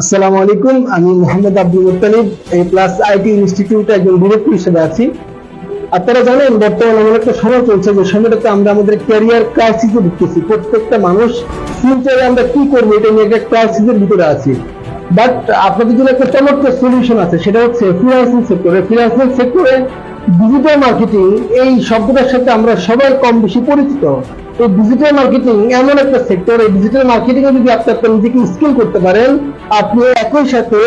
আসসালামু আলাইকুম, আমি মোহাম্মদ আব্দুল মুত্তালিব এই প্লাস আইটি ইনস্টিটিউটে একজন ডিরেক্টর হিসেবে আছি। আপনারা জানেন বর্তমানে এমন একটা সময় চলছে যে সময়টাতে আমরা আমাদের ক্যারিয়ার ক্রাইসিসে ঢুকতেছি। প্রত্যেকটা মানুষ ফিউচারে আমরা কি করবো এটা নিয়ে একটা ক্রাইসিসের ভিতরে আছি। বাট আপনাদের জন্য একটা চমৎকার সলিউশন আছে, সেটা হচ্ছে ফ্রিল্যান্সিং সেক্টরে। ফ্রিল্যান্সিং সেক্টরে ডিজিটাল মার্কেটিং এই শব্দটার সাথে আমরা সবাই কম বেশি পরিচিত। এই ডিজিটাল মার্কেটিং এমন একটা সেক্টর, এই ডিজিটাল মার্কেটিং এ যদি আপনি আপনার নিজেকে স্কিল করতে পারেন, আপনি একই সাথে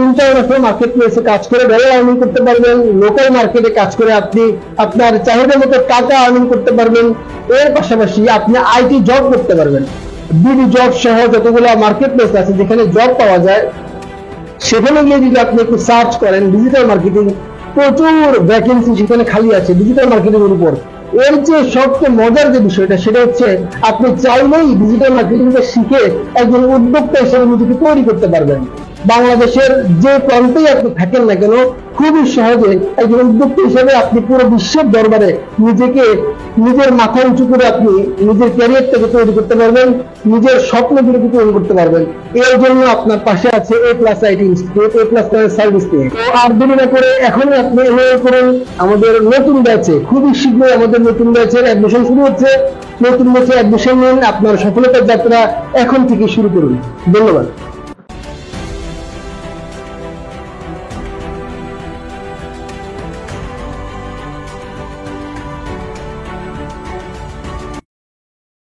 ইন্টারন্যাশনাল মার্কেট প্লেসে কাজ করে ডলার আর্নিং করতে পারবেন, লোকাল মার্কেটে কাজ করে আপনি আপনার চাহিদা মতো টাকা আর্নিং করতে পারবেন। এর পাশাপাশি আপনি আইটি জব করতে পারবেন। বিডি জব সহ যতগুলো মার্কেট প্লেস আছে যেখানে জব পাওয়া যায়, সেখানে গিয়ে যদি আপনি একটু সার্চ করেন ডিজিটাল মার্কেটিং, প্রচুর ভ্যাকেন্সি সেখানে খালি আছে ডিজিটাল মার্কেটিং এর উপর। এর যে সবচেয়ে মজার যে বিষয়টা সেটা হচ্ছে আপনি চাইলেই ডিজিটাল মার্কেটিং শিখে একজন উদ্যোক্তা হিসেবে নিজেকে তৈরি করতে পারবেন। বাংলাদেশের যে প্রান্তেই আপনি থাকেন না কেন, খুবই সহজে একজন উদ্যোক্তা হিসেবে আপনি পুরো বিশ্বের দরবারে নিজেকে নিজের মাথা উঁচু করে আপনি নিজের ক্যারিয়ারটাকে তৈরি করতে পারবেন, নিজের স্বপ্নগুলোকে তৈরি করতে পারবেন। এর জন্য আপনার পাশে আছে A plus IT institute, A plus service নিয়ে। তো আর দেরি না করে এখনই আপনি এনরোল করুন আমাদের নতুন ব্যাচে। খুবই শীঘ্রই আমাদের নতুন ব্যাচের অ্যাডমিশন শুরু হচ্ছে। নতুন ব্যাচে অ্যাডমিশন নিন, আপনার সফলতার যাত্রা এখন থেকে শুরু করুন। ধন্যবাদ।